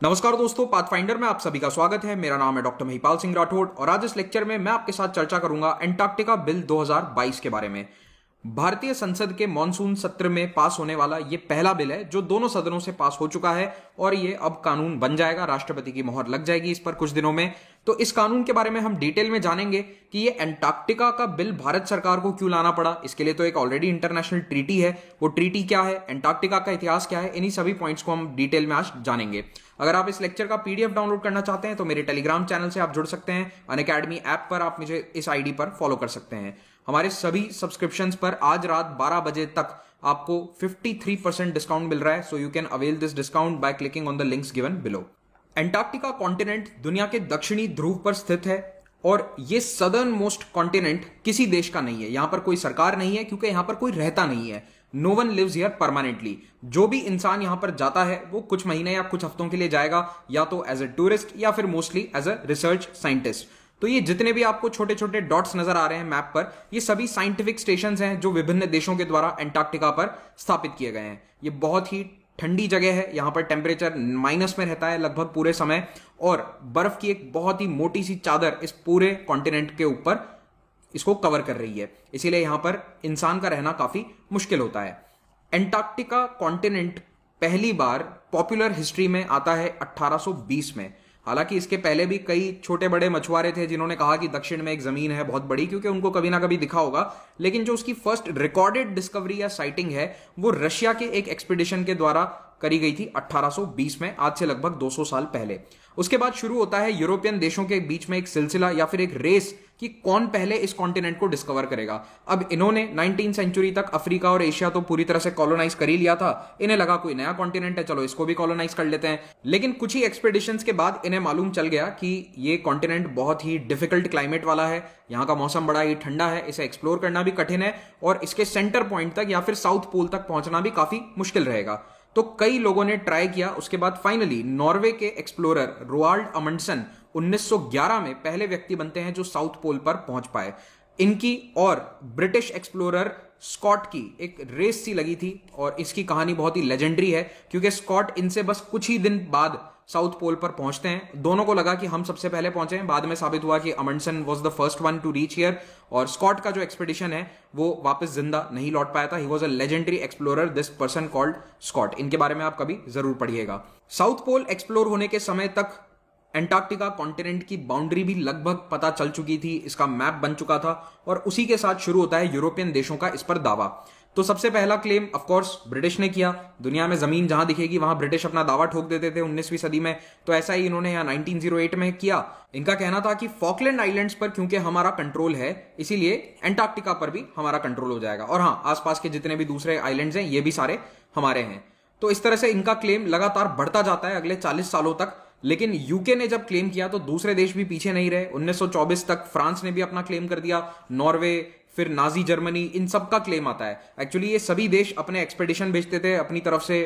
नमस्कार दोस्तों, पाथफाइंडर में आप सभी का स्वागत है। मेरा नाम है डॉक्टर महिपाल सिंह राठौड़ और आज इस लेक्चर में मैं आपके साथ चर्चा करूंगा एंटार्क्टिका बिल 2022 के बारे में। भारतीय संसद के मॉनसून सत्र में पास होने वाला ये पहला बिल है जो दोनों सदनों से पास हो चुका है और ये अब कानून बन जाएगा। राष्ट्रपति की मोहर लग जाएगी इस पर कुछ दिनों में। तो इस कानून के बारे में हम डिटेल में जानेंगे कि ये एंटार्क्टिका का बिल भारत सरकार को क्यों लाना पड़ा। इसके लिए तो एक ऑलरेडी इंटरनेशनल ट्रीटी है, वो ट्रीटी क्या है, एंटार्क्टिका का इतिहास क्या है, इन्हीं सभी पॉइंट्स को हम डिटेल में आज जानेंगे। अगर आप इस लेक्चर का पीडीएफ डाउनलोड करना चाहते हैं तो मेरे टेलीग्राम चैनल से आप जुड़ सकते हैं। अनअकैडमी ऐप पर आप मुझे इस आईडी पर फॉलो कर सकते हैं। हमारे सभी सब्सक्रिप्शंस पर आज रात 12 बजे तक आपको 53% डिस्काउंट मिल रहा है। So you can avail this discount by clicking on the links given below. Antarctica continent दुनिया के दक्षिणी ध्रुव पर स्थित है और ये सदर्न मोस्ट कॉन्टिनेंट किसी देश का नहीं है। यहां पर कोई सरकार नहीं है क्योंकि यहां पर कोई रहता नहीं है। No one lives here permanently. जो भी इंसान यहां पर जाता है वो कुछ महीने या कुछ हफ्तों के लिए जाएगा, या तो एज ए टूरिस्ट या फिर mostly as a research scientist. तो ये जितने भी आपको छोटे छोटे डॉट्स नजर आ रहे हैं मैप पर, ये सभी साइंटिफिक स्टेशंस हैं जो विभिन्न देशों के द्वारा एंटार्क्टिका पर स्थापित किए गए हैं। ये बहुत ही ठंडी जगह है। यहां पर टेम्परेचर माइनस में रहता है लगभग पूरे समय और बर्फ की एक बहुत ही मोटी सी चादर इस पूरे कॉन्टिनेंट के ऊपर इसको कवर कर रही है। इसीलिए यहां पर इंसान का रहना काफी मुश्किल होता है। एंटार्क्टिका कॉन्टिनेंट पहली बार पॉपुलर हिस्ट्री में आता है 1820 में। हालांकि इसके पहले भी कई छोटे बड़े मछुआरे थे जिन्होंने कहा कि दक्षिण में एक जमीन है बहुत बड़ी, क्योंकि उनको कभी ना कभी दिखा होगा। लेकिन जो उसकी फर्स्ट रिकॉर्डेड डिस्कवरी या साइटिंग है वो रशिया के एक एक्सपीडिशन के द्वारा करी गई थी 1820 में, आज से लगभग 200 साल पहले। उसके बाद शुरू होता है यूरोपियन देशों के बीच में एक सिलसिला या फिर एक रेस कि कौन पहले इस कॉन्टिनेंट को डिस्कवर करेगा। अब इन्होंने 19th सेंचुरी तक अफ्रीका और एशिया तो पूरी तरह से कॉलोनाइज कर ही लिया था। इन्हें लगा कोई नया कॉन्टिनेंट है, चलो इसको भी कॉलोनाइज कर लेते हैं। लेकिन कुछ ही एक्सपेडिशंस के बाद इन्हें मालूम चल गया कि ये कॉन्टिनेंट बहुत ही डिफिकल्ट क्लाइमेट वाला है, यहाँ का मौसम बड़ा ही ठंडा है, इसे एक्सप्लोर करना भी कठिन है और इसके सेंटर पॉइंट तक या फिर साउथ पोल तक पहुंचना भी काफी मुश्किल रहेगा। तो कई लोगों ने ट्राई किया। उसके बाद फाइनली नॉर्वे के एक्सप्लोरर रोआल्ड अमंडसन 1911 में पहले व्यक्ति बनते हैं जो साउथ पोल पर पहुंच पाए। इनकी और ब्रिटिश एक्सप्लोरर स्कॉट की एक रेस सी लगी थी और इसकी कहानी बहुत ही लेजेंडरी है क्योंकि स्कॉट इनसे बस कुछ ही दिन बाद साउथ पोल पर पहुंचते हैं। दोनों को लगा कि हम सबसे पहले पहुंचे हैं। बाद में साबित हुआ कि Amundsen was the first one to reach here और स्कॉट का जो एक्सपेडिशन है वो वापस जिंदा नहीं लौट पाया था। He was a legendary explorer, this person called Scott. इनके बारे में आप कभी जरूर पढ़िएगा। साउथ पोल एक्सप्लोर होने के समय तक एंटार्क्टिका कॉन्टिनेंट की बाउंड्री भी लगभग पता चल चुकी थी, इसका मैप बन चुका था और उसी के साथ शुरू होता है यूरोपियन देशों का इस पर दावा। तो सबसे पहला क्लेम ऑफ कोर्स ब्रिटिश ने किया। दुनिया में जमीन जहां दिखेगी वहां ब्रिटिश अपना दावा ठोक देते थे 19वीं सदी में। तो ऐसा ही इन्होंने यहां 1908 में किया। इनका कहना था कि फॉकलैंड आइलैंड्स पर क्योंकि हमारा कंट्रोल है इसीलिए एंटार्क्टिका पर भी हमारा कंट्रोल हो जाएगा और हाँ, आसपास के जितने भी दूसरे आइलैंड्स हैं ये भी सारे हमारे हैं। तो इस तरह से इनका क्लेम लगातार बढ़ता जाता है अगले 40 सालों तक। लेकिन यूके ने जब क्लेम किया तो दूसरे देश भी पीछे नहीं रहे। 1924 तक फ्रांस ने भी अपना क्लेम कर दिया, नॉर्वे, फिर नाजी जर्मनी, इन सब का क्लेम आता है। एक्चुअली ये सभी देश अपने एक्सपेडिशन भेजते थे, अपनी तरफ से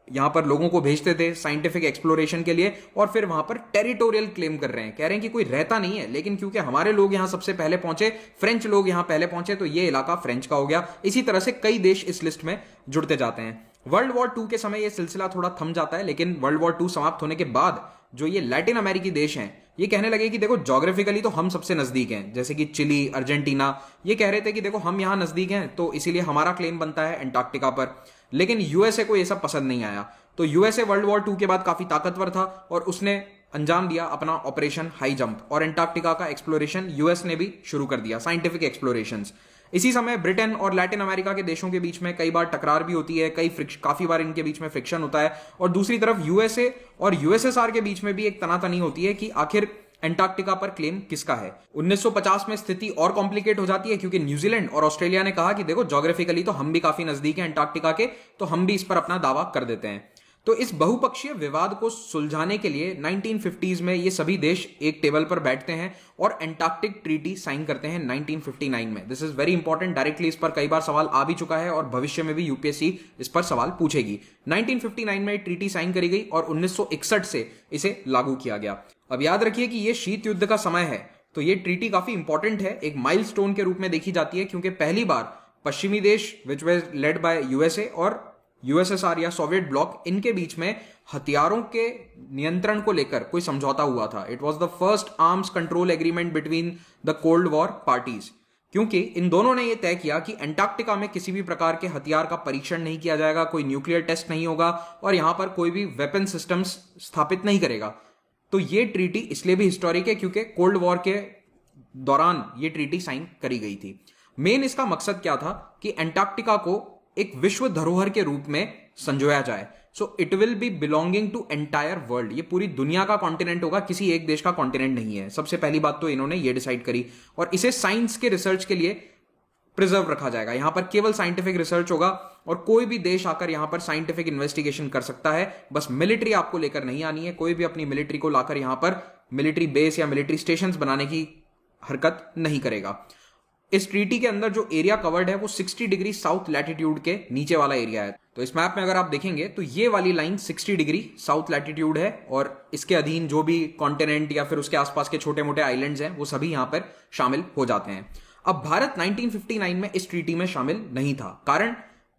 यहां पर लोगों को भेजते थे साइंटिफिक एक्सप्लोरेशन के लिए और फिर वहां पर टेरिटोरियल क्लेम कर रहे हैं, कह रहे हैं कि कोई रहता नहीं है, लेकिन क्योंकि हमारे लोग यहां सबसे पहले पहुंचे, फ्रेंच लोग यहां पहले पहुंचे, तो ये इलाका फ्रेंच का हो गया। इसी तरह से कई देश इस लिस्ट में जुड़ते जाते हैं। वर्ल्ड वॉर 2 के समय यह सिलसिला थोड़ा थम जाता है, लेकिन वर्ल्ड वॉर 2 समाप्त होने के बाद जो ये लैटिन अमेरिकी देश हैं ये कहने लगे कि देखो ज्योग्राफिकली तो हम सबसे नजदीक हैं, जैसे कि चिली, अर्जेंटीना, ये कह रहे थे कि देखो हम यहां नजदीक हैं तो इसीलिए हमारा क्लेम बनता है एंटार्क्टिका पर। लेकिन यूएसए को ये सब पसंद नहीं आया। तो यूएसए वर्ल्ड वॉर 2 के बाद काफी ताकतवर था और उसने अंजाम दिया अपना ऑपरेशन हाई जंप और एंटार्क्टिका का एक्सप्लोरेशन यूएस ने भी शुरू कर दिया, साइंटिफिक एक्सप्लोरेशंस। इसी समय ब्रिटेन और लैटिन अमेरिका के देशों के बीच में कई बार टकरार भी होती है, काफी बार इनके बीच में फ्रिक्शन होता है और दूसरी तरफ यूएसए और यूएसएसआर के बीच में भी एक तनातनी होती है कि आखिर एंटार्क्टिका पर क्लेम किसका है। 1950 में स्थिति और कॉम्प्लिकेट हो जाती है क्योंकि न्यूजीलैंड और ऑस्ट्रेलिया ने कहा कि देखो ज्योग्राफिकली तो हम भी काफी नजदीक हैं एंटार्क्टिका के, तो हम भी इस पर अपना दावा कर देते हैं। तो इस बहुपक्षीय विवाद को सुलझाने के लिए 1950s में ये सभी देश एक टेबल पर बैठते हैं और एंटार्क्टिक ट्रीटी साइन करते हैं 1959 में। This is very important, directly इस पर कई बार सवाल आ भी चुका है और भविष्य में भी यूपीएससी इस पर सवाल पूछेगी। 1959 में ट्रीटी साइन करी गई और 1961 से इसे लागू किया गया। अब याद रखिए कि यह शीत युद्ध का समय है, तो यह ट्रीटी काफी इंपॉर्टेंट है, एक माइलस्टोन के रूप में देखी जाती है क्योंकि पहली बार पश्चिमी देश which was led by USA और यूएसएसआर या सोवियत ब्लॉक, इनके बीच में हथियारों के नियंत्रण को लेकर कोई समझौता हुआ था। It was the first arms control agreement between the cold war parties, क्योंकि इन दोनों ने यह तय किया कि एंटार्क्टिका में किसी भी प्रकार के हथियार का परीक्षण नहीं किया जाएगा, कोई न्यूक्लियर टेस्ट नहीं होगा और यहां पर कोई भी वेपन सिस्टम्स स्थापित नहीं करेगा। तो ये ट्रीटी इसलिए भी हिस्टोरिक है क्योंकि कोल्ड वॉर के दौरान ये ट्रीटी साइन करी गई थी। मेन इसका मकसद क्या था कि एंटार्क्टिका को एक विश्व धरोहर के रूप में संजोया जाए। So it will be belonging to entire world, ये पूरी दुनिया का कॉन्टिनेंट होगा, किसी एक देश का कॉन्टिनेंट नहीं है। सबसे पहली बात तो इन्होंने ये डिसाइड करी और इसे साइंस के रिसर्च के लिए प्रिजर्व रखा जाएगा। यहां पर केवल साइंटिफिक रिसर्च होगा और कोई भी देश आकर यहां पर साइंटिफिक इन्वेस्टिगेशन कर सकता है। बस मिलिट्री आपको लेकर नहीं आनी है, कोई भी अपनी मिलिट्री को लाकर यहां पर मिलिट्री बेस या मिलिट्री स्टेशन बनाने की हरकत नहीं करेगा। इस ट्रीटी के अंदर जो एरिया कवर्ड है वो 60 डिग्री साउथ लैटिट्यूड के नीचे वाला एरिया है। तो इस मैप में अगर आप देखेंगे तो ये वाली लाइन 60 डिग्री साउथ लैटिट्यूड है और इसके अधीन जो भी कॉन्टिनेंट या फिर उसके आसपास के छोटे मोटे आइलैंड्स हैं वो सभी यहां पर शामिल हो जाते हैं। अब भारत 1959 में इस ट्रीटी में शामिल नहीं था। कारण,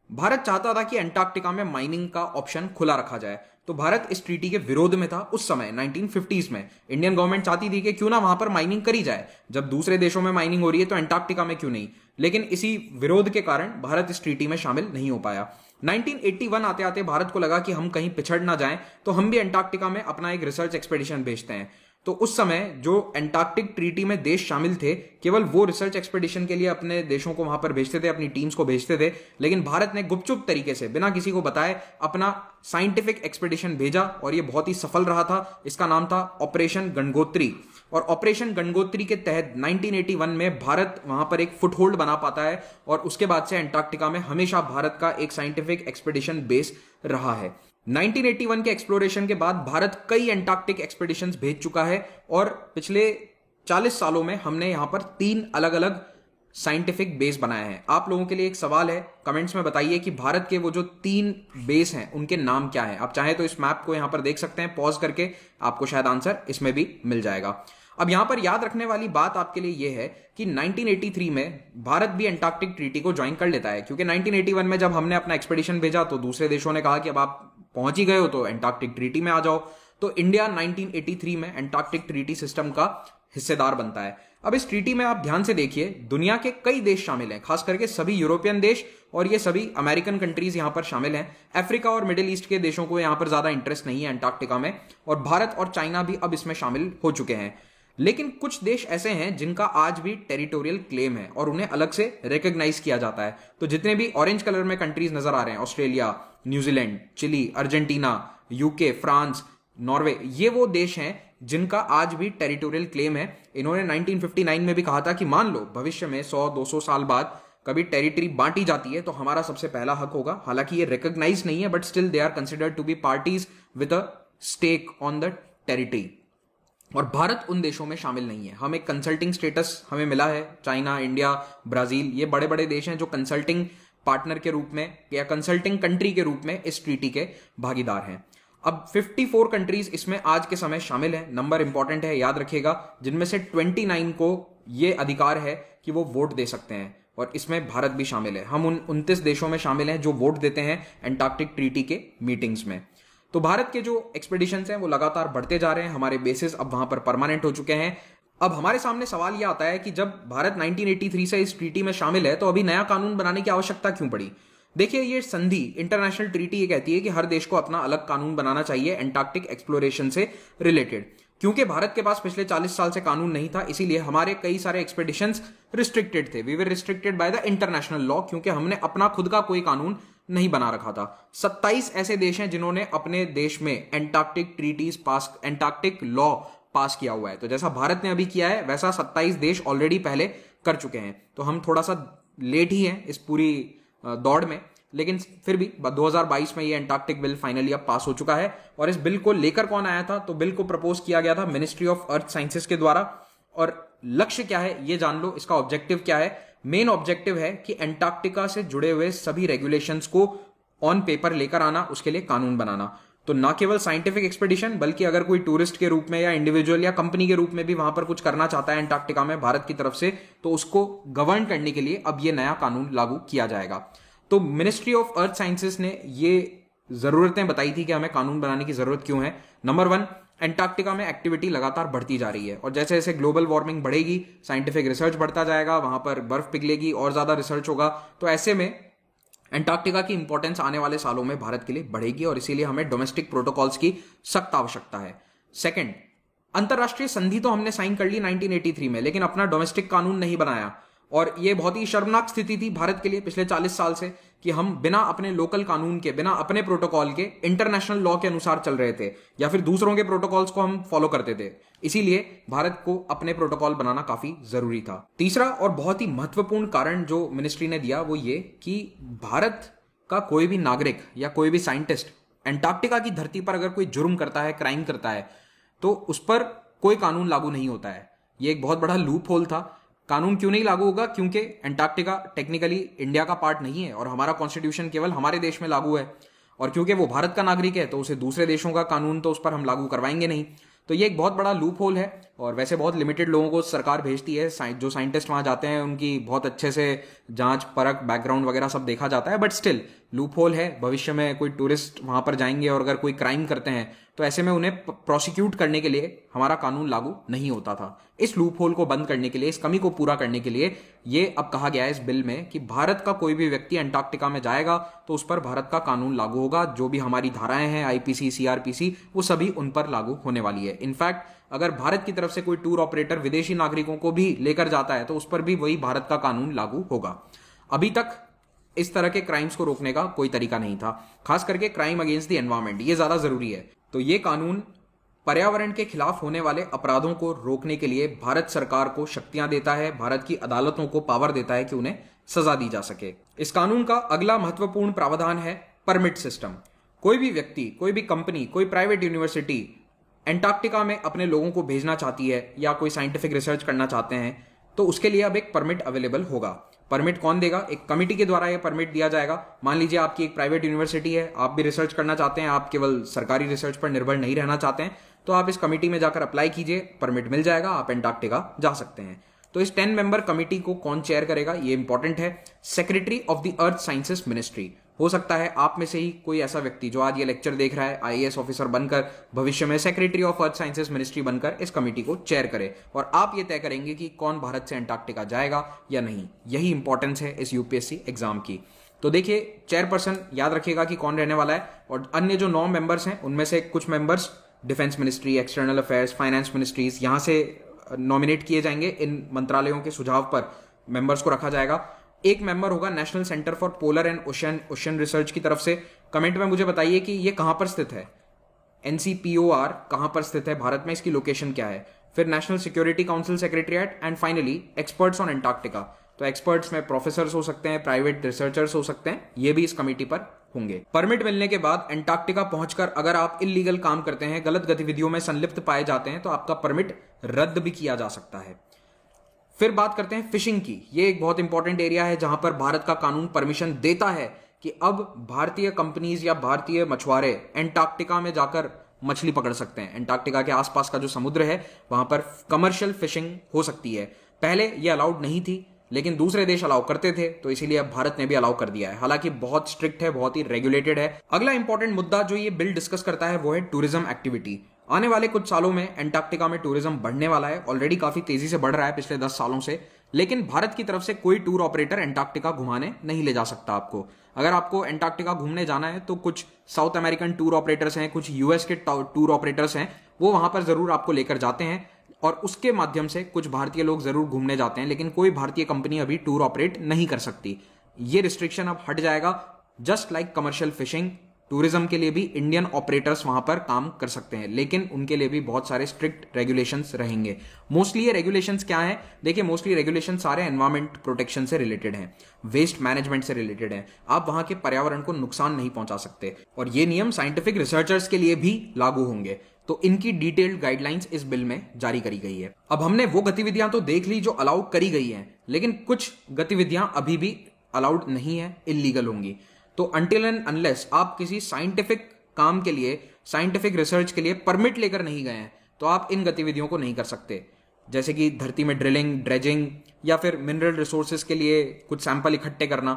भारत चाहता था कि एंटार्क्टिका में माइनिंग का ऑप्शन खुला रखा जाए। तो भारत इस ट्रीटी के विरोध में था उस समय 1950s में। इंडियन गवर्नमेंट चाहती थी कि क्यों ना वहां पर माइनिंग करी जाए, जब दूसरे देशों में माइनिंग हो रही है तो एंटार्क्टिका में क्यों नहीं। लेकिन इसी विरोध के कारण भारत इस ट्रीटी में शामिल नहीं हो पाया। 1981 आते आते भारत को लगा कि हम कहीं पिछड़ ना जाएं, तो हम भी एंटार्क्टिका में अपना एक रिसर्च एक्सपेडिशन भेजते हैं। तो उस समय जो एंटार्क्टिक ट्रीटी में देश शामिल थे, केवल वो रिसर्च एक्सपेडिशन के लिए अपने देशों को वहां पर भेजते थे, अपनी टीम्स को भेजते थे। लेकिन भारत ने गुपचुप तरीके से बिना किसी को बताए अपना साइंटिफिक एक्सपेडिशन भेजा और ये बहुत ही सफल रहा था। इसका नाम था ऑपरेशन गंगोत्री। और ऑपरेशन गंगोत्री के तहत 1981 में भारत वहां पर एक फुटहोल्ड बना पाता है और उसके बाद से एंटार्क्टिका में हमेशा भारत का एक साइंटिफिक एक्सपेडिशन बेस रहा है। 1981 के एक्सप्लोरेशन के बाद भारत कई एंटार्क्टिक एक्सपेडिशंस भेज चुका है और पिछले 40 सालों में हमने यहां पर 3 अलग अलग साइंटिफिक बेस बनाए हैं। आप लोगों के लिए एक सवाल है, कमेंट्स में बताइए कि भारत के वो जो 3 बेस हैं उनके नाम क्या है। आप चाहें तो इस मैप को यहां पर देख सकते हैं, पॉज करके आपको शायद आंसर इसमें भी मिल जाएगा। अब यहां पर याद रखने वाली बात आपके लिए यह है कि 1983 में भारत भी एंटार्क्टिक ट्रीटी को ज्वाइन कर लेता है, क्योंकि 1981 में जब हमने अपना एक्सपेडिशन भेजा तो दूसरे देशों ने कहा कि अब आप पहुंच ही गए हो तो एंटार्क्टिक ट्रीटी में आ जाओ। तो इंडिया 1983 में एंटार्क्टिक ट्रीटी सिस्टम का हिस्सेदार बनता है। अब इस ट्रीटी में आप ध्यान से देखिए, दुनिया के कई देश शामिल हैं, खास करके सभी यूरोपियन देश और ये सभी अमेरिकन कंट्रीज यहां पर शामिल हैं। अफ्रीका और मिडिल ईस्ट के देशों को यहां पर ज्यादा इंटरेस्ट नहीं है एंटार्क्टिका में, और भारत और चाइना भी अब इसमें शामिल हो चुके हैं। लेकिन कुछ देश ऐसे हैं जिनका आज भी टेरिटोरियल क्लेम है और उन्हें अलग से रिकॉग्नाइज किया जाता है। तो जितने भी ऑरेंज कलर में कंट्रीज नजर आ रहे हैं, Australia, New Zealand, Chile, Argentina, UK, France, Norway, ये वो देश हैं जिनका आज भी टेरिटोरियल क्लेम है। इन्होंने 1959 में भी कहा था कि मान लो भविष्य में 100-200 साल बाद कभी टेरिटरी बांटी जाती है तो हमारा सबसे पहला हक होगा। हालांकि ये रिकॉग्नाइज नहीं है, but still they are considered to be parties with a stake on the territory. और भारत उन देशों में शामिल नहीं है। हम एक कंसल्टिंग स्टेटस हमें मिला है। चाइना, इंडिया, ब्राजील, ये बड़े बड़े देश हैं जो कंसल्टिंग पार्टनर के रूप में या कंसल्टिंग कंट्री के रूप में इस ट्रीटी के भागीदार हैं। अब 54 कंट्रीज इसमें आज के समय शामिल हैं। नंबर इंपॉर्टेंट है, याद रखिएगा, जिनमें से 29 को यह अधिकार है कि वो वोट दे सकते हैं और इसमें भारत भी शामिल है। हम उन 29 देशों में शामिल हैं जो वोट देते हैं एंटार्क्टिक ट्रीटी के मीटिंग्स में। तो भारत के जो एक्सपेडिशंस हैं वो लगातार बढ़ते जा रहे हैं। हमारे बेसिस अब वहां पर परमानेंट हो चुके हैं। अब हमारे सामने सवाल यह आता है कि जब भारत 1983 से इस ट्रीटी में शामिल है तो अभी नया कानून बनाने की आवश्यकता क्यों पड़ी। देखिए, ये संधि, इंटरनेशनल ट्रीटी, ये कहती है कि हर देश को अपना अलग कानून बनाना चाहिए एंटार्क्टिक एक्सप्लोरेशन से रिलेटेड। क्योंकि भारत के पास पिछले 40 साल से कानून नहीं था, इसीलिए हमारे कई सारे एक्सपेडिशंस रिस्ट्रिक्टेड थे। We were restricted by the international law, क्योंकि हमने अपना खुद का कोई कानून नहीं बना रखा था। 27 ऐसे देश हैं जिन्होंने अपने देश में एंटार्क्टिक ट्रीटीज पास, एंटार्क्टिक लॉ पास किया हुआ है। तो जैसा भारत ने अभी किया है वैसा 27 देश ऑलरेडी पहले कर चुके हैं। तो हम थोड़ा सा लेट ही हैं इस पूरी दौड़ में, लेकिन फिर भी 2022 में ये एंटार्क्टिक बिल फाइनली अब पास हो चुका है। और इस बिल को लेकर कौन आया था, तो बिल को प्रपोज किया गया था मिनिस्ट्री ऑफ अर्थ साइंसेस के द्वारा। और लक्ष्य क्या है ये जान लो, इसका ऑब्जेक्टिव क्या है। मेन ऑब्जेक्टिव है कि एंटार्क्टिका से जुड़े हुए सभी रेगुलेशंस को ऑन पेपर लेकर आना, उसके लिए कानून बनाना। तो ना केवल साइंटिफिक एक्सपेडिशन, बल्कि अगर कोई टूरिस्ट के रूप में या इंडिविजुअल या कंपनी के रूप में भी वहां पर कुछ करना चाहता है एंटार्क्टिका में भारत की तरफ से, तो उसको गवर्न करने के लिए अब ये नया कानून लागू किया जाएगा। तो मिनिस्ट्री ऑफ अर्थ साइंसेस ने ये जरूरतें बताई थी कि हमें कानून बनाने की जरूरत क्यों है। नंबर 1, एंटार्क्टिका में एक्टिविटी लगातार बढ़ती जा रही है और जैसे जैसे ग्लोबल वार्मिंग बढ़ेगी, साइंटिफिक रिसर्च बढ़ता जाएगा, वहां पर बर्फ पिघलेगी और ज्यादा रिसर्च होगा, तो ऐसे में एंटार्क्टिका की इंपॉर्टेंस आने वाले सालों में भारत के लिए बढ़ेगी और इसीलिए हमें डोमेस्टिक प्रोटोकॉल्स की सख्त आवश्यकता है। सेकंड, अंतरराष्ट्रीय संधि तो हमने साइन कर ली 1983 में, लेकिन अपना डोमेस्टिक कानून नहीं बनाया और यह बहुत ही शर्मनाक स्थिति थी भारत के लिए पिछले 40 साल से कि हम बिना अपने लोकल कानून के, बिना अपने प्रोटोकॉल के इंटरनेशनल लॉ के अनुसार चल रहे थे या फिर दूसरों के प्रोटोकॉल्स को हम फॉलो करते थे। इसीलिए भारत को अपने प्रोटोकॉल बनाना काफी जरूरी था। तीसरा और बहुत ही महत्वपूर्ण कारण जो मिनिस्ट्री ने दिया वो ये कि भारत का कोई भी नागरिक या कोई भी साइंटिस्ट एंटार्क्टिका की धरती पर अगर कोई जुर्म करता है, क्राइम करता है, तो उस पर कोई कानून लागू नहीं होता है। यह एक बहुत बड़ा लूप होल था। कानून क्यों नहीं लागू होगा? क्योंकि एंटार्क्टिका टेक्निकली इंडिया का पार्ट नहीं है और हमारा कॉन्स्टिट्यूशन केवल हमारे देश में लागू है, और क्योंकि वो भारत का नागरिक है तो उसे दूसरे देशों का कानून तो उस पर हम लागू करवाएंगे नहीं। तो ये एक बहुत बड़ा लूप होल है और वैसे बहुत लिमिटेड लोगों को सरकार भेजती है। जो साइंटिस्ट वहां जाते हैं उनकी बहुत अच्छे से जांच परख, बैकग्राउंड वगैरह सब देखा जाता है, बट स्टिल लूप होल है। भविष्य में कोई टूरिस्ट वहां पर जाएंगे और अगर कोई क्राइम करते हैं तो ऐसे में उन्हें प्रोसिक्यूट करने के लिए हमारा कानून लागू नहीं होता था। इस लूप होल को बंद करने के लिए, इस कमी को पूरा करने के लिए ये अब कहा गया है इस बिल में कि भारत का कोई भी व्यक्ति एंटार्क्टिका में जाएगा तो उस पर भारत का कानून लागू होगा। जो भी हमारी धाराएं हैं, आईपीसी, सीआरपीसी, वो सभी उन पर लागू होने वाली है। इनफैक्ट अगर भारत की तरफ से कोई टूर ऑपरेटर विदेशी नागरिकों को भी लेकर जाता है तो उस पर भी वही भारत का कानून लागू होगा। अभी तक इस तरह के क्राइम्स को रोकने का कोई तरीका नहीं था, खास करके क्राइम अगेंस्ट द एनवायरमेंट, ये ज्यादा जरूरी है। तो ये कानून पर्यावरण के खिलाफ होने वाले अपराधों को रोकने के लिए भारत सरकार को शक्तियां देता है, भारत की अदालतों को पावर देता है कि उन्हें सजा दी जा सके। इस कानून का अगला महत्वपूर्ण प्रावधान है परमिट सिस्टम। कोई भी व्यक्ति, कोई भी कंपनी, कोई प्राइवेट यूनिवर्सिटी एंटार्क्टिका में अपने लोगों को भेजना चाहती है या कोई साइंटिफिक रिसर्च करना चाहते हैं तो उसके लिए अब एक परमिट अवेलेबल होगा। परमिट कौन देगा? एक कमिटी के द्वारा यह परमिट दिया जाएगा। मान लीजिए आपकी एक प्राइवेट यूनिवर्सिटी है, आप भी रिसर्च करना चाहते हैं, आप केवल सरकारी रिसर्च पर निर्भर नहीं रहना चाहते हैं, तो आप इस कमिटी में जाकर अप्लाई कीजिए, परमिट मिल जाएगा, आप एंटार्क्टिका जा सकते हैं। तो इस 10 मेंबर कमिटी को कौन चेयर करेगा ये इंपॉर्टेंट है। Secretary of the earth sciences ministry. हो सकता है आप में से ही कोई ऐसा व्यक्ति जो आज ये लेक्चर देख रहा है आईएएस ऑफिसर बनकर भविष्य में secretary of earth sciences ministry बनकर इस कमेटी को चेयर करे और आप ये तय करेंगे कि कौन भारत से एंटार्क्टिका जाएगा या नहीं। यही इंपॉर्टेंस है इस यूपीएससी एग्जाम की। तो देखिए, चेयरपर्सन याद रखिएगा कि कौन रहने वाला है और अन्य जो 9 मेंबर्स हैं उनमें से कुछ members defence ministry, external affairs, finance ministries, यहां से नॉमिनेट किए जाएंगे। इन मंत्रालयों के सुझाव पर मेंबर्स को रखा जाएगा। एक मेंबर होगा national centre for polar and ocean research की तरफ से। कमेंट में मुझे बताइए कि ये कहां पर स्थित है, NCPOR कहां पर स्थित है भारत में, इसकी लोकेशन क्या है। फिर national security council secretariat and finally experts on Antarctica. तो एक्सपर्ट्स में प्रोफेसर्स हो सकते हैं, प्राइवेट रिसर्चर्स हो सकते हैं, ये भी इस कमेटी पर होंगे। परमिट मिलने के बाद एंटार्क्टिका पहुंचकर अगर आप इलीगल काम करते हैं, गलत गतिविधियों में संलिप्त पाए जाते हैं तो आपका परमिट रद्द भी किया जा सकता है। फिर बात करते हैं फिशिंग की। ये एक बहुत इंपॉर्टेंट एरिया है जहां पर भारत का कानून परमिशन देता है कि अब भारतीय कंपनीज या भारतीय मछुआरे एंटार्क्टिका में जाकर मछली पकड़ सकते हैं। एंटार्क्टिका के आसपास का जो समुद्र है वहां पर कमर्शियल फिशिंग हो सकती है। पहले ये अलाउड नहीं थी लेकिन दूसरे देश अलाउ करते थे, तो इसीलिए अब भारत ने भी अलाउ कर दिया है। हालांकि बहुत स्ट्रिक्ट है, बहुत ही रेगुलेटेड है। अगला इंपॉर्टेंट मुद्दा जो ये बिल डिस्कस करता है वो है टूरिज्म एक्टिविटी। आने वाले कुछ सालों में एंटार्क्टिका में टूरिज्म बढ़ने वाला है, ऑलरेडी काफी तेजी से बढ़ रहा है पिछले 10 सालों से। लेकिन भारत की तरफ से कोई टूर ऑपरेटर एंटार्क्टिका घुमाने नहीं ले जा सकता आपको। अगर आपको एंटार्क्टिका घूमने जाना है तो कुछ साउथ अमेरिकन टूर ऑपरेटर्स हैं, कुछ यूएस के टूर ऑपरेटर्स हैं, वो वहां पर जरूर आपको लेकर जाते हैं और उसके माध्यम से कुछ भारतीय लोग जरूर घूमने जाते हैं, लेकिन कोई भारतीय कंपनी अभी टूर ऑपरेट नहीं कर सकती। ये रिस्ट्रिक्शन अब हट जाएगा। Just like commercial fishing, tourism के लिए भी इंडियन ऑपरेटर्स वहां पर काम कर सकते हैं, लेकिन उनके लिए भी बहुत सारे स्ट्रिक्ट रेगुलेशंस रहेंगे। मोस्टली ये रेगुलेशंस क्या हैं? देखिए, मोस्टली रेगुलेशन सारे एनवायरमेंट प्रोटेक्शन से रिलेटेड हैं, वेस्ट मैनेजमेंट से रिलेटेड हैं। आप वहां के पर्यावरण को नुकसान नहीं पहुंचा सकते और ये नियम साइंटिफिक रिसर्चर्स के लिए भी लागू होंगे। तो इनकी डिटेल्ड गाइडलाइंस इस बिल में जारी करी गई है। अब हमने वो गतिविधियां तो देख ली जो अलाउ करी गई हैं, लेकिन कुछ गतिविधियां अभी भी अलाउड नहीं है, इलीगल होंगी। तो अनटिल एंड अनलेस आप किसी साइंटिफिक काम के लिए, साइंटिफिक रिसर्च के लिए परमिट लेकर नहीं गए हैं तो आप इन गतिविधियों को नहीं कर सकते। जैसे कि धरती में ड्रिलिंग, ड्रेजिंग या फिर मिनरल रिसोर्सेज के लिए कुछ सैंपल इकट्ठे करना,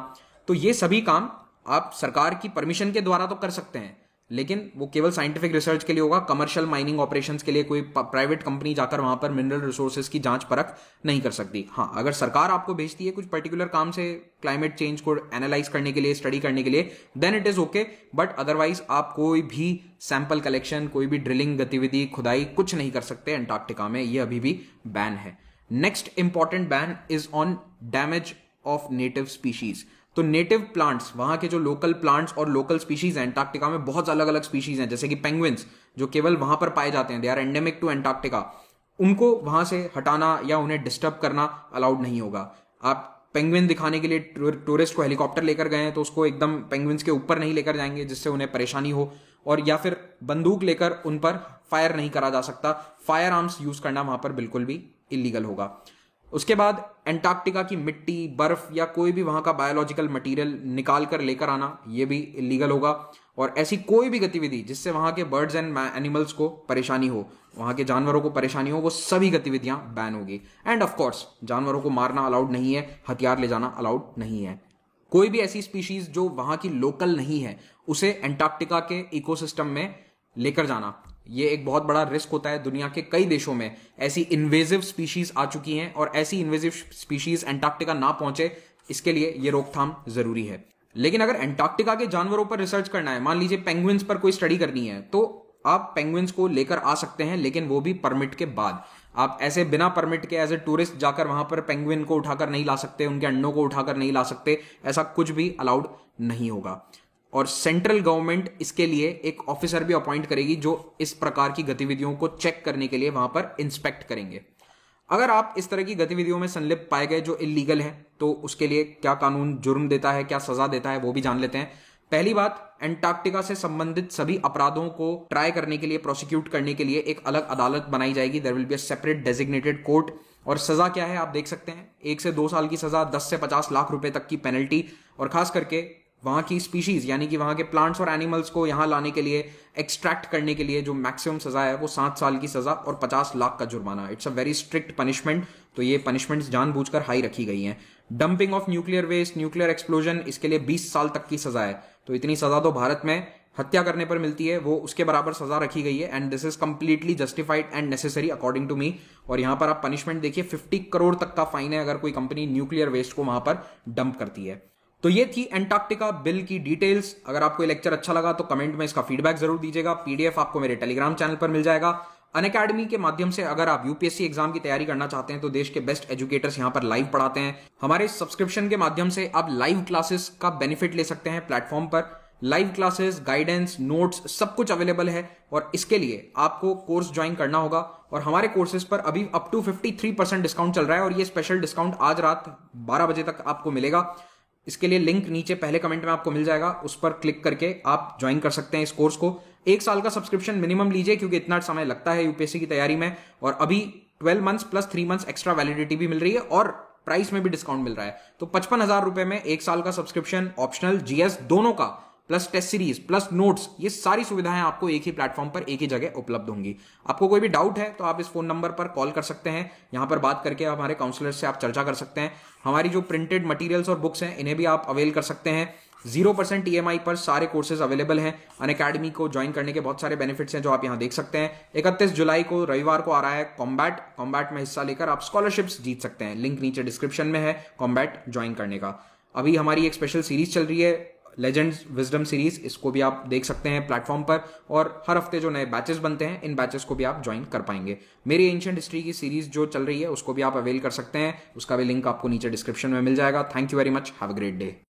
तो ये सभी काम आप सरकार की परमिशन के द्वारा तो कर सकते हैं, लेकिन वो केवल साइंटिफिक रिसर्च के लिए होगा। कमर्शियल माइनिंग ऑपरेशंस के लिए कोई प्राइवेट कंपनी जाकर वहां पर मिनरल रिसोर्सेज की जांच परख नहीं कर सकती। हाँ, अगर सरकार आपको भेजती है कुछ पर्टिकुलर काम से क्लाइमेट चेंज को एनालाइज करने के लिए, स्टडी करने के लिए, then it is okay. But otherwise आप कोई भी सैंपल कलेक्शन, कोई भी ड्रिलिंग गतिविधि, खुदाई कुछ नहीं कर सकते अंटार्कटिका में। ये अभी भी बैन है। Next important ban is on damage of native species. तो नेटिव प्लांट्स, वहां के जो लोकल प्लांट्स और लोकल स्पीशीज हैं, अंटार्कटिका में बहुत अलग अलग स्पीशीज हैं, जैसे कि पेंगुइन्स जो केवल वहां पर पाए जाते हैं, they are endemic to Antarctica. उनको वहां से हटाना या उन्हें डिस्टर्ब करना अलाउड नहीं होगा। आप पेंगुइन दिखाने के लिए टूरिस्ट को हेलीकॉप्टर लेकर गए हैं तो उसको एकदम पेंगुइन्स के ऊपर नहीं लेकर जाएंगे जिससे उन्हें परेशानी हो, और या फिर बंदूक लेकर उन पर फायर नहीं करा जा सकता। फायर आर्म्स यूज करना वहां पर बिल्कुल भी इलीगल होगा। उसके बाद अंटार्कटिका की मिट्टी, बर्फ या कोई भी वहां का बायोलॉजिकल मटेरियल निकाल कर लेकर आना, यह भी इलीगल होगा। और ऐसी कोई भी गतिविधि जिससे वहां के बर्ड्स एंड एनिमल्स को परेशानी हो, वहां के जानवरों को परेशानी हो, वो सभी गतिविधियां बैन होगी। एंड ऑफ कोर्स जानवरों को मारना अलाउड नहीं है, हथियार ले जाना अलाउड नहीं है। कोई भी ऐसी स्पीशीज जो वहां की लोकल नहीं है उसे अंटार्कटिका के इकोसिस्टम में लेकर जाना, ये एक बहुत बड़ा रिस्क होता है। दुनिया के कई देशों में ऐसी इन्वेजिव स्पीशीज आ चुकी हैं और ऐसी इन्वेजिव स्पीशीज अंटार्कटिका ना पहुंचे, इसके लिए ये रोकथाम जरूरी है। लेकिन अगर अंटार्कटिका के जानवरों पर रिसर्च करना है, मान लीजिए पेंगुइन्स पर कोई स्टडी करनी है, तो आप पेंगुइन्स को लेकर आ सकते हैं, लेकिन वो भी परमिट के बाद। आप ऐसे बिना परमिट के एज ए टूरिस्ट जाकर वहां पर पेंगुइन को उठाकर नहीं ला सकते, उनके अंडों को उठाकर नहीं ला सकते, ऐसा कुछ भी अलाउड नहीं होगा। और सेंट्रल गवर्नमेंट इसके लिए एक ऑफिसर भी अपॉइंट करेगी जो इस प्रकार की गतिविधियों को चेक करने के लिए वहां पर इंस्पेक्ट करेंगे। अगर आप इस तरह की गतिविधियों में संलिप्त पाए गए जो इलीगल है, तो उसके लिए क्या कानून जुर्म देता है, क्या सजा देता है, वो भी जान लेते हैं। पहली बात, अंटार्कटिका से संबंधित सभी अपराधों को ट्राई करने के लिए, प्रोसिक्यूट करने के लिए एक अलग अदालत बनाई जाएगी। There will be a separate designated court. और सजा क्या है आप देख सकते हैं, 1 से 2 साल की सजा, 10 से 50 लाख रुपए तक की पेनल्टी। और खास करके वहां की स्पीशीज यानी कि वहां के प्लांट्स और एनिमल्स को यहां लाने के लिए, एक्सट्रैक्ट करने के लिए जो मैक्सिमम सजा है वो 7 साल की सजा और 50 लाख का जुर्माना। It's a very strict punishment. तो ये पनिशमेंट्स जानबूझकर हाई रखी गई हैं। Dumping of nuclear waste, nuclear explosion, इसके लिए 20 साल तक की सजा है। तो इतनी सजा तो भारत में हत्या करने पर मिलती है, वो उसके बराबर सजा रखी गई है। And this is completely justified and necessary according to me. और यहां पर आप पनिशमेंट देखिए, 50 करोड़ तक का फाइन है अगर कोई कंपनी न्यूक्लियर वेस्ट को वहां पर डंप करती है। तो ये थी अंटार्कटिका बिल की डिटेल्स। अगर आपको ये लेक्चर अच्छा लगा तो कमेंट में इसका फीडबैक जरूर दीजिएगा। पीडीएफ आपको मेरे टेलीग्राम चैनल पर मिल जाएगा। अनअकैडमी के माध्यम से अगर आप यूपीएससी एग्जाम की तैयारी करना चाहते हैं तो देश के बेस्ट एजुकेटर्स यहां पर लाइव पढ़ाते हैं। हमारे सब्सक्रिप्शन के माध्यम से आप लाइव क्लासेस का बेनिफिट ले सकते हैं प्लेटफॉर्म पर। लाइव क्लासेस, गाइडेंस, नोट्स सब कुछ अवेलेबल है। और इसके लिए आपको कोर्स ज्वाइन करना होगा। और हमारे कोर्सेज पर अभी अप टू 53% डिस्काउंट चल रहा है, और ये स्पेशल डिस्काउंट आज रात 12 बजे तक आपको मिलेगा। इसके लिए लिंक नीचे पहले कमेंट में आपको मिल जाएगा, उस पर क्लिक करके आप ज्वाइन कर सकते हैं इस कोर्स को। 1 साल का सब्सक्रिप्शन मिनिमम लीजिए, क्योंकि इतना समय लगता है यूपीएससी की तैयारी में। और अभी 12 months plus 3 months extra validity भी मिल रही है, और प्राइस में भी डिस्काउंट मिल रहा है। तो 55,000 रुपए में 1 साल का सब्सक्रिप्शन, ऑप्शनल जीएस दोनों का, plus test series, plus notes, ये सारी सुविधाएं आपको एक ही प्लेटफॉर्म पर एक ही जगह उपलब्ध होंगी। आपको कोई भी डाउट है तो आप इस फोन नंबर पर कॉल कर सकते हैं। यहां पर बात करके हमारे काउंसलर से आप चर्चा कर सकते हैं। हमारी जो प्रिंटेड मटेरियल्स और बुक्स हैं इन्हें भी आप अवेल कर सकते हैं। 0% ईएमआई पर सारे कोर्सेज अवेलेबल हैं। अनअकैडमी को ज्वाइन करने के बहुत सारे बेनिफिट्स हैं जो आप यहां देख सकते हैं। 31 जुलाई को रविवार को आ रहा है कॉम्बैट में हिस्सा लेकर आप स्कॉलरशिप्स जीत सकते हैं। लिंक नीचे डिस्क्रिप्शन में है कॉम्बैट ज्वाइन करने का। अभी हमारी एक स्पेशल सीरीज चल रही है, लेजेंड्स विजडम सीरीज, इसको भी आप देख सकते हैं प्लेटफॉर्म पर। और हर हफ्ते जो नए बैचेस बनते हैं, इन बैचेस को भी आप ज्वाइन कर पाएंगे। मेरी एंशिएंट हिस्ट्री की सीरीज जो चल रही है उसको भी आप अवेल कर सकते हैं, उसका भी लिंक आपको नीचे डिस्क्रिप्शन में मिल जाएगा। Thank you very much, have a great day.